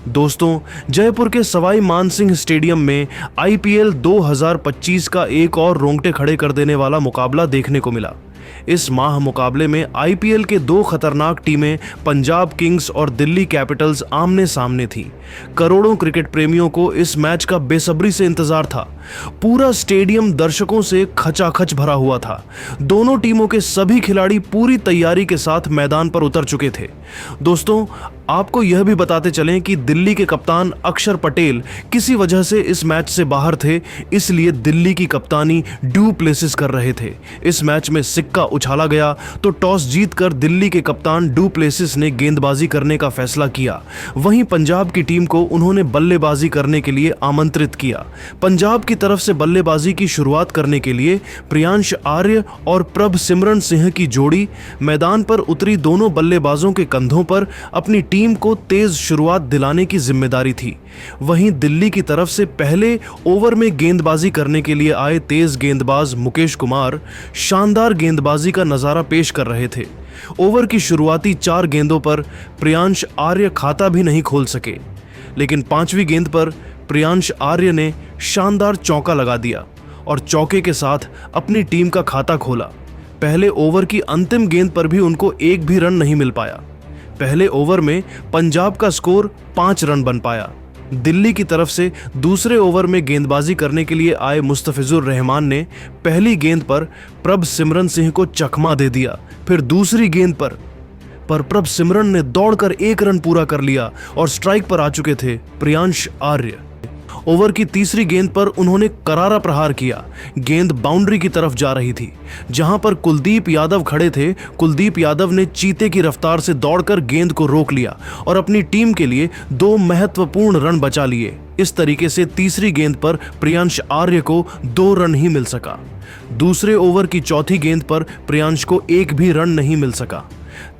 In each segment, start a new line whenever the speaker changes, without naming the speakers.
दोस्तों, जयपुर के सवाई मानसिंह स्टेडियम में आईपीएल 2025 का एक और रोंगटे खड़े कर देने वाला मुकाबला देखने को मिला। इस माह मुकाबले में आईपीएल के दो खतरनाक टीमें पंजाब किंग्स और दिल्ली कैपिटल्स आमने सामने थीं। करोड़ों क्रिकेट प्रेमियों को इस मैच का बेसब्री से इंतजार था। पूरा स्टेडियम दर्शकों से खचाखच भरा हुआ था। दोनों टीमों के सभी खिलाड़ी पूरी तैयारी के साथ मैदान पर उतर चुके थे। दोस्तों, आपको यह भी बताते चलें कि दिल्ली के कप्तान अक्षर पटेल किसी वजह से इस मैच से बाहर थे, इसलिए दिल्ली की कप्तानी डू प्लेसिस कर रहे थे। इस मैच में सिक्का उछाला गया तो टॉस जीतकर दिल्ली के कप्तान डू प्लेसिस ने गेंदबाजी करने का फैसला किया। वहीं पंजाब की टीम को उन्होंने बल्लेबाजी करने के लिए आमंत्रित किया। पंजाब की तरफ से बल्लेबाजी की शुरुआत करने के लिए प्रियांश आर्य और प्रभ सिमरन सिंह की जोड़ी मैदान पर उतरी। दोनों बल्लेबाजों के कंधों पर अपनी टीम को तेज शुरुआत दिलाने की जिम्मेदारी थी। वहीं दिल्ली की तरफ से पहले ओवर में गेंदबाजी करने के लिए आए तेज गेंदबाज मुकेश कुमार शानदार गेंदबाजी का नजारा पेश कर रहे थे। ओवर की शुरुआती 4 गेंदों पर प्रियांश आर्य खाता भी नहीं खोल सके, लेकिन 5वीं गेंद पर प्रियांश आर्य ने शानदार चौका लगा दिया और चौके के साथ अपनी टीम का खाता खोला। पहले ओवर की अंतिम गेंद पर भी उनको एक भी रन नहीं मिल पाया। पहले ओवर में पंजाब का स्कोर 5 रन बन पाया। दिल्ली की तरफ से दूसरे ओवर में गेंदबाजी करने के लिए आए मुस्तफिजुर रहमान ने पहली गेंद पर प्रभ सिमरन सिंह को चकमा दे दिया। फिर दूसरी गेंद पर प्रभ सिमरन ने दौड़कर 1 रन पूरा कर लिया और स्ट्राइक पर आ चुके थे प्रियांश आर्य। ओवर की तीसरी गेंद पर उन्होंने करारा प्रहार किया। गेंद बाउंड्री की तरफ जा रही थी, जहां पर कुलदीप यादव खड़े थे। कुलदीप यादव ने चीते की रफ्तार से दौड़कर गेंद को रोक लिया और अपनी टीम के लिए 2 महत्वपूर्ण रन बचा लिए। इस तरीके से तीसरी गेंद पर प्रियांश आर्य को 2 रन ही मिल सका। दूसरे ओवर की चौथी गेंद पर प्रियांश को 1 भी रन नहीं मिल सका।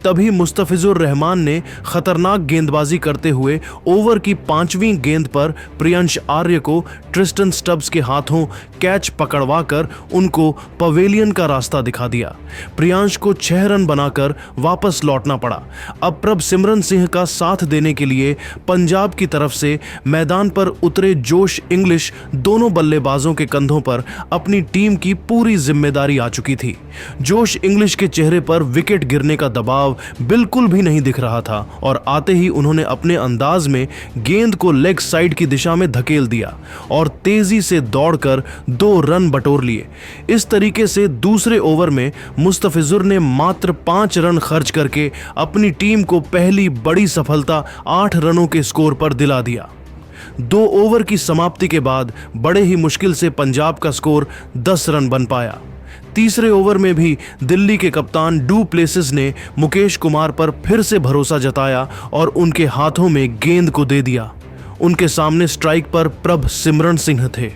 तभी मुस्तफिजुर रहमान ने खतरनाक गेंदबाजी करते हुए ओवर की 5वीं गेंद पर प्रियांश आर्य को ट्रिस्टन स्टब्स के हाथों कैच पकड़वाकर उनको पवेलियन का रास्ता दिखा दिया। प्रियांश को 6 रन बनाकर वापस लौटना पड़ा। अब प्रभ सिमरन सिंह का साथ देने के लिए पंजाब की तरफ से मैदान पर उतरे जोश इंग्लिश दोनों बल्लेबाजों के कंधों पर अपनी टीम की पूरी जिम्मेदारी आ चुकी थी। जोश इंग्लिश के चेहरे पर विकेट गिरने का दबाव बिल्कुल भी नहीं दिख रहा था और आते ही उन्होंने अपने अंदाज में गेंद को लेग साइड की दिशा में धकेल दिया और तेजी से दौड़कर 2 रन बटोर लिए। इस तरीके से दूसरे ओवर में मुस्तफिजुर ने मात्र 5 रन खर्च करके अपनी टीम को पहली बड़ी सफलता 8 रनों के स्कोर पर दिला दिया। 2 ओवर की समाप्ति के बाद बड़े ही मुश्किल से पंजाब का स्कोर 10 रन बन पाया। तीसरे ओवर में भी दिल्ली के कप्तान डू प्लेसिस ने मुकेश कुमार पर फिर से भरोसा जताया और उनके हाथों में गेंद को दे दिया। उनके सामने स्ट्राइक पर प्रभ सिमरन सिंह थे।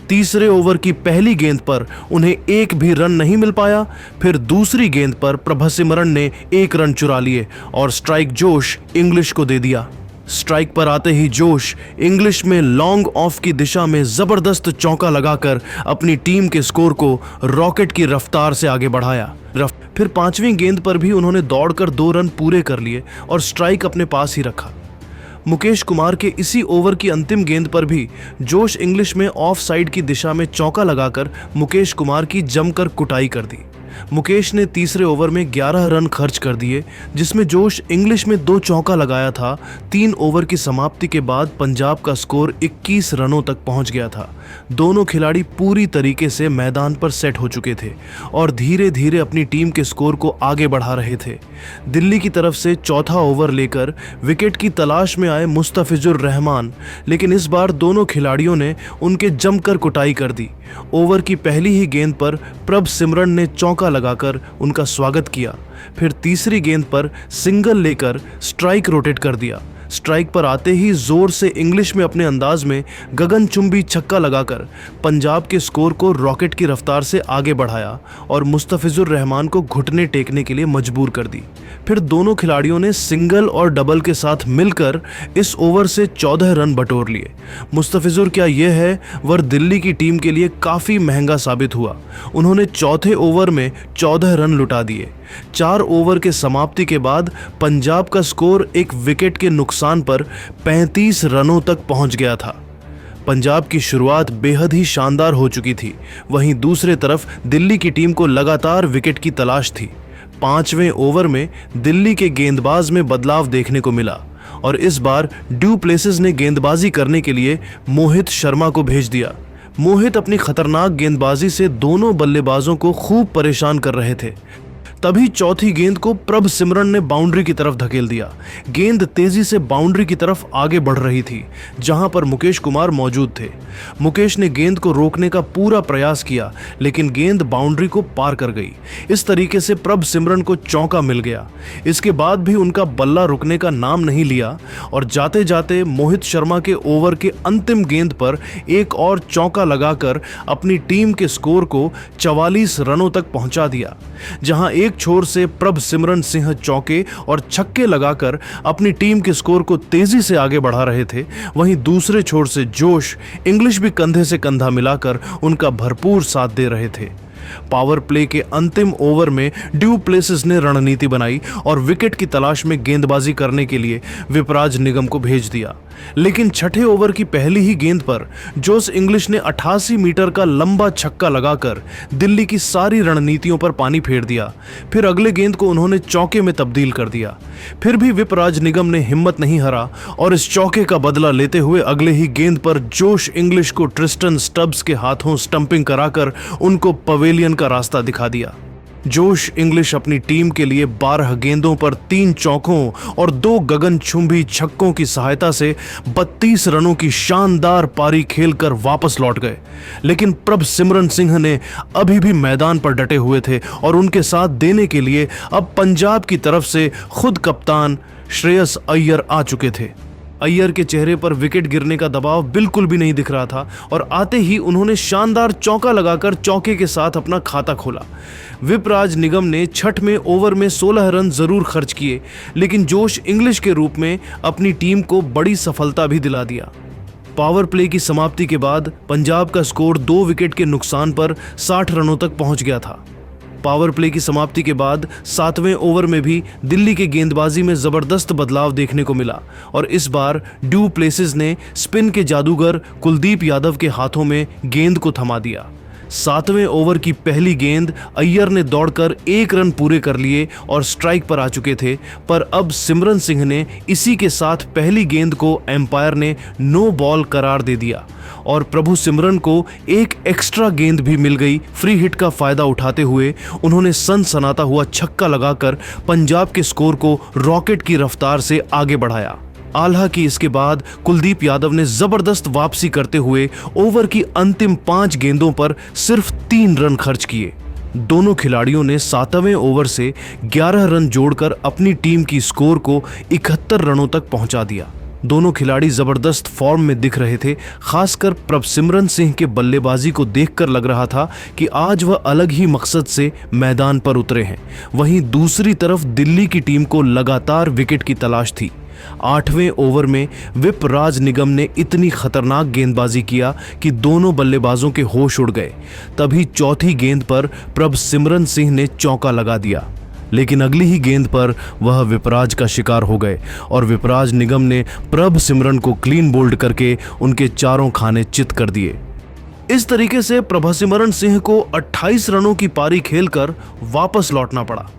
तीसरे ओवर की पहली गेंद पर उन्हें 1 भी रन नहीं मिल पाया। फिर दूसरी गेंद पर प्रभ सिमरन ने 1 रन चुरा लिए और स्ट्राइक जोश इंग्लिश को दे दिया। स्ट्राइक पर आते ही जोश इंग्लिश में लॉन्ग ऑफ की दिशा में जबरदस्त चौका लगाकर अपनी टीम के स्कोर को रॉकेट की रफ्तार से आगे बढ़ाया। फिर 5वीं गेंद पर भी उन्होंने दौड़कर 2 रन पूरे कर लिए और स्ट्राइक अपने पास ही रखा। मुकेश कुमार के इसी ओवर की अंतिम गेंद पर भी जोश इंग्लिश में ऑफ साइड की दिशा में चौका लगाकर मुकेश कुमार की जमकर कुटाई कर दी। मुकेश ने तीसरे ओवर में 11 रन खर्च कर दिए, जिसमें जोश इंग्लिश में 2 चौका लगाया था। 3 ओवर की समाप्ति के बाद पंजाब का स्कोर 21 रनों तक पहुंच गया था। दोनों खिलाड़ी पूरी तरीके से मैदान पर सेट हो चुके थे और धीरे धीरे अपनी टीम के स्कोर को आगे बढ़ा रहे थे। दिल्ली की तरफ से चौथा ओवर लेकर विकेट की तलाश में आए मुस्तफिजुर रहमान, लेकिन इस बार दोनों खिलाड़ियों ने उनके जमकर कुटाई कर दी। ओवर की पहली ही गेंद पर प्रभ सिमरन ने चौका लगाकर उनका स्वागत किया। फिर तीसरी गेंद पर सिंगल लेकर स्ट्राइक रोटेट कर दिया। स्ट्राइक पर आते ही जोर से इंग्लिश में अपने अंदाज में गगनचुंबी छक्का लगाकर पंजाब के स्कोर को रॉकेट की रफ्तार से आगे बढ़ाया और मुस्तफिजुर रहमान को घुटने टेकने के लिए मजबूर कर दी। फिर दोनों खिलाड़ियों ने सिंगल और डबल के साथ मिलकर इस ओवर से 14 रन बटोर लिए। मुस्तफिजुर क्या यह है वह दिल्ली की टीम के लिए काफ़ी महंगा साबित हुआ। उन्होंने चौथे ओवर में 14 रन लुटा दिए। 4 ओवर के समाप्ति के बाद पंजाब का स्कोर एक विकेट के नुकसान पर 35 रनों तक पहुंच गया था। पंजाब की शुरुआत बेहद ही शानदार हो चुकी थी। वहीं दूसरे तरफ दिल्ली की टीम को लगातार विकेट की तलाश थी। 5वें ओवर में दिल्ली के गेंदबाज में बदलाव देखने को मिला और इस बार डू प्लेसिस ने गेंदबाजी करने के लिए मोहित शर्मा को भेज दिया। मोहित अपनी खतरनाक गेंदबाजी से दोनों बल्लेबाजों को खूब परेशान कर रहे थे। तभी चौथी गेंद को प्रभ सिमरन ने बाउंड्री की तरफ धकेल दिया। गेंद तेजी से बाउंड्री की तरफ आगे बढ़ रही थी, जहां पर मुकेश कुमार मौजूद थे। मुकेश ने गेंद को रोकने का पूरा प्रयास किया, लेकिन गेंद बाउंड्री को पार कर गई। इस तरीके से प्रभ सिमरन को चौका मिल गया। इसके बाद भी उनका बल्ला रुकने का नाम नहीं लिया और जाते जाते मोहित शर्मा के ओवर के अंतिम गेंद पर एक और चौका लगाकर अपनी टीम के स्कोर को 44 रनों तक पहुंचा दिया। जहां एक छोर से प्रभ सिमरन सिंह चौके और छक्के लगाकर अपनी टीम के स्कोर को तेजी से आगे बढ़ा रहे थे, वहीं दूसरे छोर से जोश इंग्लिश भी कंधे से कंधा मिलाकर उनका भरपूर साथ दे रहे थे। पावर प्ले के अंतिम ओवर में ड्यू प्लेसिस ने रणनीति बनाई और विकेट की तलाश में गेंदबाजी करने के लिए विपराज निगम को भेज दिया। लेकिन छठे ओवर की पहली ही गेंद पर जोश इंग्लिश ने 88 मीटर का लंबा छक्का लगाकर दिल्ली की सारी रणनीतियों पर पानी फेर दिया। फिर अगले गेंद को उन्होंने चौके में तब्दील कर दिया। फिर भी विपराज निगम ने हिम्मत नहीं हारा और इस चौके का बदला लेते हुए अगले ही गेंद पर जोश इंग्लिश को ट्रिस्टन स्टब्स के हाथों स्टंपिंग कराकर उनको पवेलियन का रास्ता दिखा दिया। जोश इंग्लिश अपनी टीम के लिए 12 गेंदों पर 3 चौकों और 2 गगनचुंबी छक्कों की सहायता से 32 रनों की शानदार पारी खेलकर वापस लौट गए। लेकिन प्रभ सिमरन सिंह ने अभी भी मैदान पर डटे हुए थे और उनके साथ देने के लिए अब पंजाब की तरफ से खुद कप्तान श्रेयस अय्यर आ चुके थे। अय्यर के चेहरे पर विकेट गिरने का दबाव बिल्कुल भी नहीं दिख रहा था और आते ही उन्होंने शानदार चौका लगाकर चौके के साथ अपना खाता खोला। विपराज निगम ने छठवें ओवर में 16 रन जरूर खर्च किए, लेकिन जोश इंग्लिश के रूप में अपनी टीम को बड़ी सफलता भी दिला दिया। पावर प्ले की समाप्ति के बाद पंजाब का स्कोर 2 विकेट के नुकसान पर 60 रनों तक पहुंच गया था। पावर प्ले की समाप्ति के बाद 7वें ओवर में भी दिल्ली के गेंदबाजी में जबरदस्त बदलाव देखने को मिला और इस बार डू प्लेसिस ने स्पिन के जादूगर कुलदीप यादव के हाथों में गेंद को थमा दिया। 7वें ओवर की पहली गेंद अय्यर ने दौड़कर 1 रन पूरे कर लिए और स्ट्राइक पर आ चुके थे, पर अब सिमरन सिंह ने इसी के साथ पहली गेंद को एम्पायर ने नो बॉल करार दे दिया और प्रभु सिमरन को एक एक्स्ट्रा गेंद भी मिल गई। फ्री हिट का फायदा उठाते हुए उन्होंने सनसनाता हुआ छक्का लगाकर पंजाब के स्कोर को रॉकेट की रफ्तार से आगे बढ़ाया। आल्हा की इसके बाद कुलदीप यादव ने जबरदस्त वापसी करते हुए ओवर की अंतिम 5 गेंदों पर सिर्फ 3 रन खर्च किए। दोनों खिलाड़ियों ने 7वें ओवर से 11 रन जोड़कर अपनी टीम की स्कोर को 71 रनों तक पहुंचा दिया। दोनों खिलाड़ी जबरदस्त फॉर्म में दिख रहे थे। खासकर प्रभ सिमरन सिंह के बल्लेबाजी को देखकर लग रहा था कि आज वह अलग ही मकसद से मैदान पर उतरे हैं। वहीं दूसरी तरफ दिल्ली की टीम को लगातार विकेट की तलाश थी। 8वें ओवर में विपराज निगम ने इतनी खतरनाक गेंदबाजी किया कि दोनों बल्लेबाजों के होश उड़ गए। तभी चौथी गेंद पर प्रभ सिमरन सिंह ने चौका लगा दिया, लेकिन अगली ही गेंद पर वह विपराज का शिकार हो गए और विपराज निगम ने प्रभ सिमरन को क्लीन बोल्ड करके उनके चारों खाने चित कर दिए। इस तरीके से प्रभ सिमरन सिंह को 28 रनों की पारी खेलकर वापस लौटना पड़ा।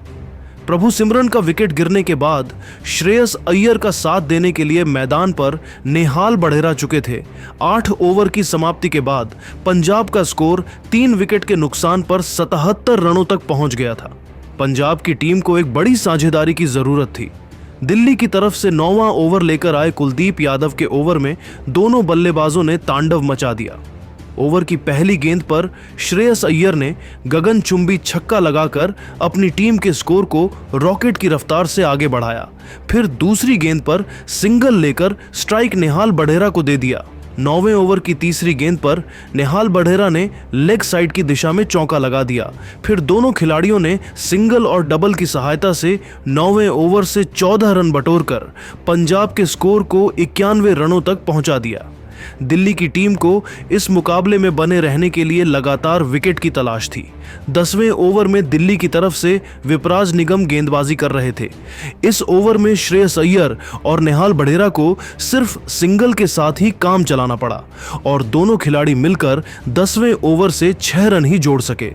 प्रभु सिमरन का विकेट गिरने के बाद श्रेयस अय्यर का साथ देने के लिए मैदान पर नेहाल बढेरा चुके थे। 8 ओवर की समाप्ति के बाद पंजाब का स्कोर 3 विकेट के नुकसान पर 77 रनों तक पहुंच गया था। पंजाब की टीम को एक बड़ी साझेदारी की जरूरत थी। दिल्ली की तरफ से 9वां ओवर लेकर आए कुलदीप यादव के ओवर में दोनों बल्लेबाजों ने तांडव मचा दिया। ओवर की पहली गेंद पर श्रेयस अय्यर ने गगनचुंबी छक्का लगाकर अपनी टीम के स्कोर को रॉकेट की रफ्तार से आगे बढ़ाया। फिर दूसरी गेंद पर सिंगल लेकर स्ट्राइक नेहाल बढेरा को दे दिया। 9वें ओवर की तीसरी गेंद पर नेहाल बढेरा ने लेग साइड की दिशा में चौका लगा दिया। फिर दोनों खिलाड़ियों ने सिंगल और डबल की सहायता से 9वें ओवर से 14 रन बटोरकर पंजाब के स्कोर को 91 रनों तक पहुंचा दिया। दिल्ली की टीम को इस मुकाबले में बने रहने के लिए लगातार विकेट की तलाश थी। 10वें ओवर में दिल्ली की तरफ से विपराज निगम गेंदबाजी कर रहे थे। इस ओवर में श्रेयस अय्यर और नेहाल बढेरा को सिर्फ सिंगल के साथ ही काम चलाना पड़ा और दोनों खिलाड़ी मिलकर 10वें ओवर से 6 रन ही जोड़ सके।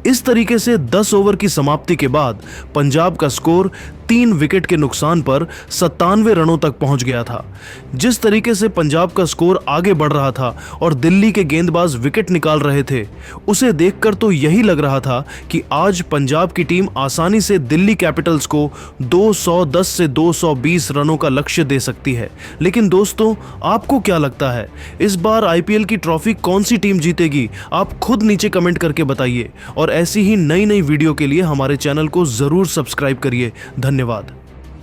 इस तरीके से 10 ओवर की समाप्ति के बाद पंजाब का स्कोर 3 विकेट के नुकसान पर 97 रनों तक पहुंच गया था। जिस तरीके से पंजाब का स्कोर आगे बढ़ रहा था और दिल्ली के गेंदबाज विकेट निकाल रहे थे, उसे देखकर तो यही लग रहा था कि आज पंजाब की टीम आसानी से दिल्ली कैपिटल्स को 210 से 220 रनों का लक्ष्य दे सकती है। लेकिन दोस्तों, आपको क्या लगता है, इस बार आईपीएल की ट्रॉफी कौन सी टीम जीतेगी? आप खुद नीचे कमेंट करके बताइए और ऐसी ही नई वीडियो के लिए हमारे चैनल को जरूर सब्सक्राइब करिए। धन्यवाद।